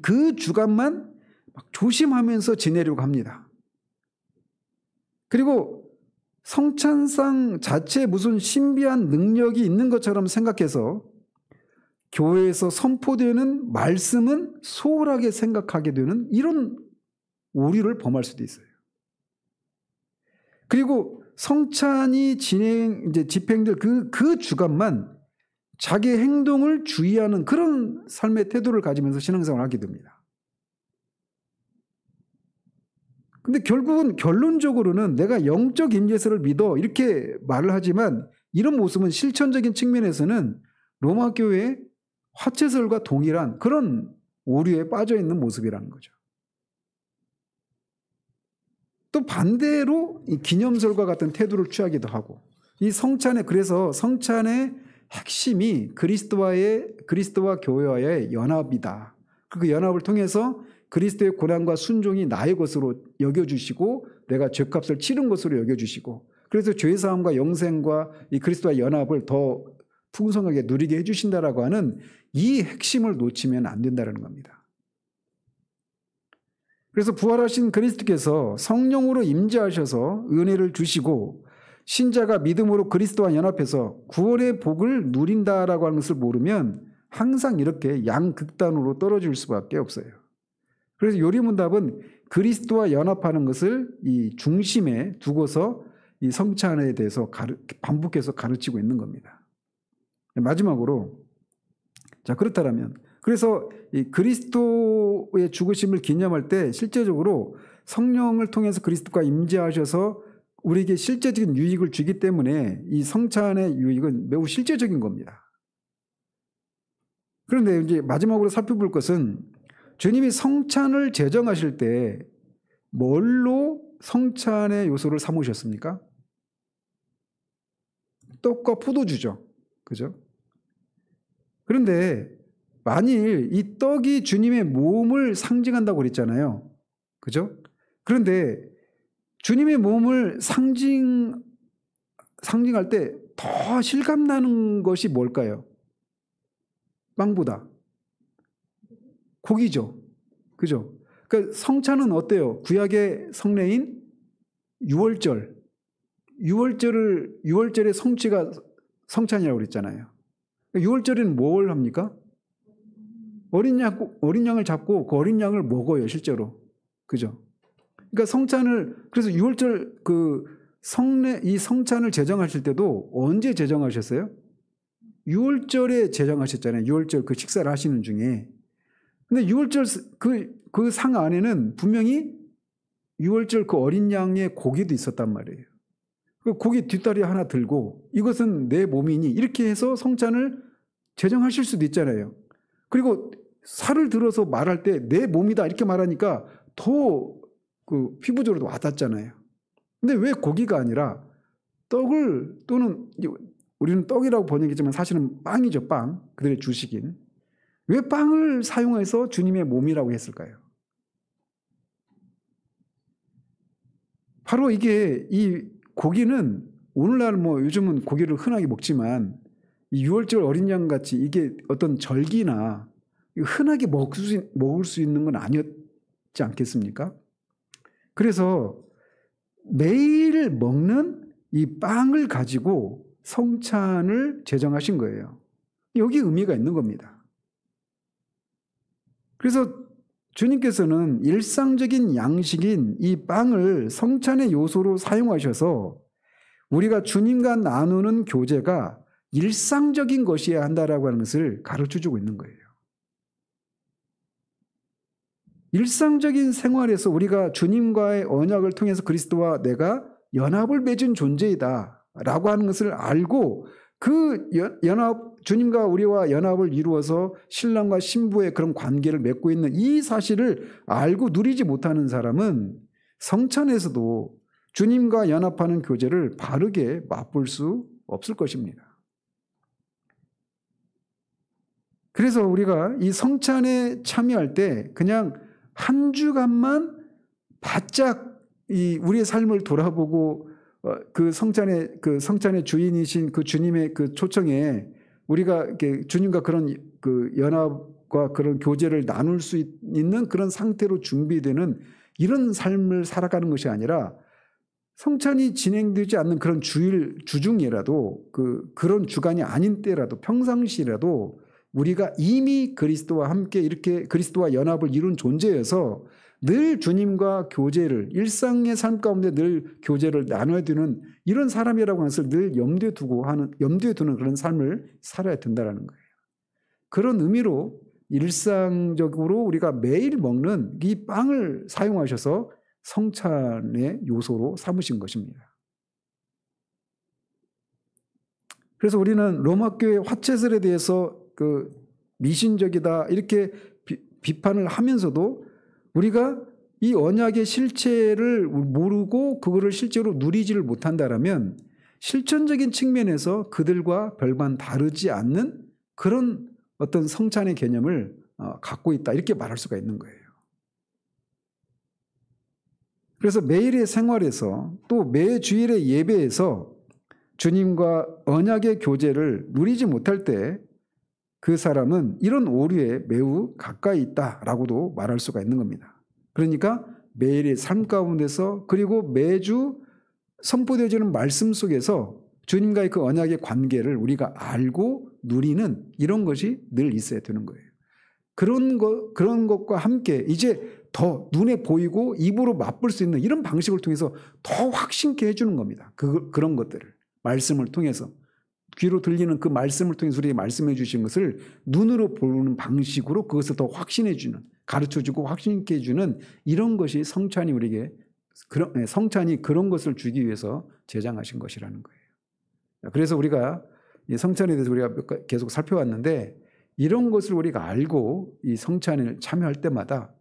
그 주간만 막 조심하면서 지내려고 합니다. 그리고 성찬상 자체에 무슨 신비한 능력이 있는 것처럼 생각해서 교회에서 선포되는 말씀은 소홀하게 생각하게 되는 이런 오류를 범할 수도 있어요. 그리고 성찬이 집행될 그 주간만 자기의 행동을 주의하는 그런 삶의 태도를 가지면서 신앙생활을 하게 됩니다. 근데 결국은 결론적으로는 내가 영적 임재설을 믿어 이렇게 말을 하지만 이런 모습은 실천적인 측면에서는 로마 교회의 화채설과 동일한 그런 오류에 빠져 있는 모습이라는 거죠. 또 반대로 이 기념설과 같은 태도를 취하기도 하고, 이 성찬의, 그래서 성찬의 핵심이 그리스도와 교회와의 연합이다. 그 연합을 통해서 그리스도의 고난과 순종이 나의 것으로 여겨주시고 내가 죄값을 치른 것으로 여겨주시고, 그래서 죄사함과 영생과 이 그리스도와 연합을 더 풍성하게 누리게 해주신다라고 하는 이 핵심을 놓치면 안 된다는 겁니다. 그래서 부활하신 그리스도께서 성령으로 임재하셔서 은혜를 주시고 신자가 믿음으로 그리스도와 연합해서 구원의 복을 누린다라고 하는 것을 모르면 항상 이렇게 양극단으로 떨어질 수밖에 없어요. 그래서 요리문답은 그리스도와 연합하는 것을 이 중심에 두고서 이 성찬에 대해서 반복해서 가르치고 있는 겁니다. 마지막으로, 자, 그렇다면 그래서 이 그리스도의 죽으심을 기념할 때 실제적으로 성령을 통해서 그리스도가 임재하셔서 우리에게 실제적인 유익을 주기 때문에 이 성찬의 유익은 매우 실제적인 겁니다. 그런데 이제 마지막으로 살펴볼 것은 주님이 성찬을 제정하실 때 뭘로 성찬의 요소를 삼으셨습니까? 떡과 포도주죠. 그죠? 그런데 만일 이 떡이 주님의 몸을 상징한다고 그랬잖아요. 그죠? 그런데 주님의 몸을 상징할 때 더 실감나는 것이 뭘까요? 빵보다. 고기죠. 그죠? 그러니까 성찬은 어때요? 구약의 성례인 유월절. 유월절의 성취가 성찬이라고 그랬잖아요. 유월절에는 뭘 합니까? 어린 양을 잡고 그 어린 양을 먹어요, 실제로. 그죠? 그러니까 성찬을, 그래서 유월절 이 성찬을 제정하실 때도 언제 제정하셨어요? 유월절에 제정하셨잖아요. 유월절 그 식사를 하시는 중에. 근데 유월절 그 상 안에는 분명히 유월절 그 어린 양의 고기도 있었단 말이에요. 그 고기 뒷다리 하나 들고 이것은 내 몸이니 이렇게 해서 성찬을 제정하실 수도 있잖아요. 그리고 살을 들어서 말할 때 내 몸이다 이렇게 말하니까 더 그 피부적으로도 와닿잖아요. 근데 왜 고기가 아니라 떡을, 또는 우리는 떡이라고 번역했지만 사실은 빵이죠, 빵. 그들의 주식인. 왜 빵을 사용해서 주님의 몸이라고 했을까요? 바로 이게, 이 고기는 오늘날 요즘은 고기를 흔하게 먹지만 이 유월절 어린 양 같이 이게 어떤 절기나 흔하게 먹을 수 있는 건 아니었지 않겠습니까? 그래서 매일 먹는 이 빵을 가지고 성찬을 제정하신 거예요. 여기 의미가 있는 겁니다. 그래서 주님께서는 일상적인 양식인 이 빵을 성찬의 요소로 사용하셔서 우리가 주님과 나누는 교제가 일상적인 것이어야 한다라고 하는 것을 가르쳐주고 있는 거예요. 일상적인 생활에서 우리가 주님과의 언약을 통해서 그리스도와 내가 연합을 맺은 존재이다 라고 하는 것을 알고 그 주님과 우리와 연합을 이루어서 신랑과 신부의 그런 관계를 맺고 있는 이 사실을 알고 누리지 못하는 사람은 성찬에서도 주님과 연합하는 교제를 바르게 맛볼 수 없을 것입니다. 그래서 우리가 이 성찬에 참여할 때 그냥 한 주간만 바짝 우리의 삶을 돌아보고 그 성찬의 주인이신 그 주님의 그 초청에 우리가 이렇게 주님과 그런 그 연합과 그런 교제를 나눌 수 있는 그런 상태로 준비되는 이런 삶을 살아가는 것이 아니라 성찬이 진행되지 않는 그런 주중이라도 그런 주간이 아닌 때라도 평상시라도 우리가 이미 그리스도와 함께 이렇게 그리스도와 연합을 이룬 존재여서 늘 주님과 교제를, 일상의 삶 가운데 늘 교제를 나눠야 되는 이런 사람이라고 하는 것을 늘 염두에 두는 그런 삶을 살아야 된다는 거예요. 그런 의미로 일상적으로 우리가 매일 먹는 이 빵을 사용하셔서 성찬의 요소로 삼으신 것입니다. 그래서 우리는 로마교회 화채설에 대해서 미신적이다 이렇게 비판을 하면서도 우리가 이 언약의 실체를 모르고 그거를 실제로 누리지를 못한다라면 실천적인 측면에서 그들과 별반 다르지 않는 그런 어떤 성찬의 개념을 갖고 있다 이렇게 말할 수가 있는 거예요. 그래서 매일의 생활에서 또 매 주일의 예배에서 주님과 언약의 교제를 누리지 못할 때 그 사람은 이런 오류에 매우 가까이 있다라고도 말할 수가 있는 겁니다. 그러니까 매일의 삶 가운데서 그리고 매주 선포되어지는 말씀 속에서 주님과의 그 언약의 관계를 우리가 알고 누리는 이런 것이 늘 있어야 되는 거예요. 그런 것과 함께 이제 더 눈에 보이고 입으로 맛볼 수 있는 이런 방식을 통해서 더 확신케 해주는 겁니다. 그런 것들을 말씀을 통해서 귀로 들리는 그 말씀을 통해서 우리에게 말씀해 주신 것을 눈으로 보는 방식으로 그것을 더 확신해 주는 가르쳐주고 확신케 해주는 이런 것이 성찬이 우리에게 성찬이 그런 것을 주기 위해서 제정하신 것이라는 거예요. 그래서 우리가 이 성찬에 대해서 우리가 계속 살펴왔는데 이런 것을 우리가 알고 이 성찬을 참여할 때마다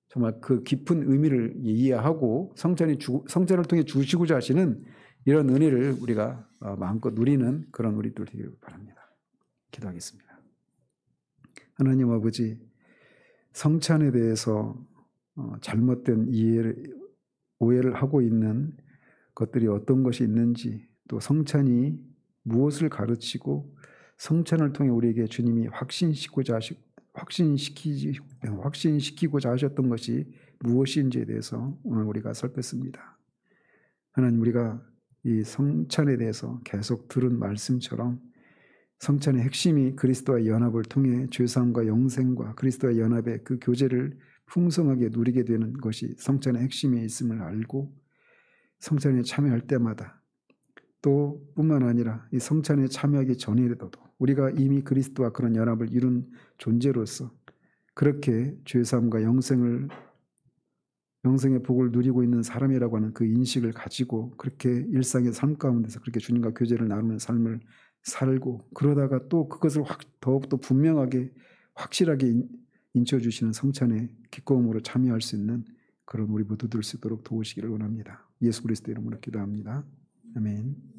정말 그 깊은 의미를 이해하고 성찬을 통해 주시고자 하시는 이런 은혜를 우리가 마음껏 누리는 그런 우리들 되길 바랍니다. 기도하겠습니다. 하나님 아버지, 성찬에 대해서 잘못된 오해를 하고 있는 것들이 어떤 것이 있는지 또 성찬이 무엇을 가르치고 성찬을 통해 우리에게 주님이 확신시키고자 하셨던 것이 무엇인지에 대해서 오늘 우리가 살폈습니다. 하나님, 우리가 이 성찬에 대해서 계속 들은 말씀처럼 성찬의 핵심이 그리스도와의 연합을 통해 죄사함과 영생과 그리스도와의 연합의 그 교제를 풍성하게 누리게 되는 것이 성찬의 핵심에 있음을 알고 성찬에 참여할 때마다 또 뿐만 아니라 이 성찬에 참여하기 전이라도 우리가 이미 그리스도와 그런 연합을 이룬 존재로서 그렇게 죄사함과 영생의 복을 누리고 있는 사람이라고 하는 그 인식을 가지고 그렇게 일상의 삶 가운데서 그렇게 주님과 교제를 나누는 삶을 살고 그러다가 또 그것을 더욱더 분명하게 확실하게 인쳐주시는 성찬의 기꺼움으로 참여할 수 있는 그런 우리 모두 될 수 있도록 도우시기를 원합니다. 예수 그리스도 이름으로 기도합니다. 아멘.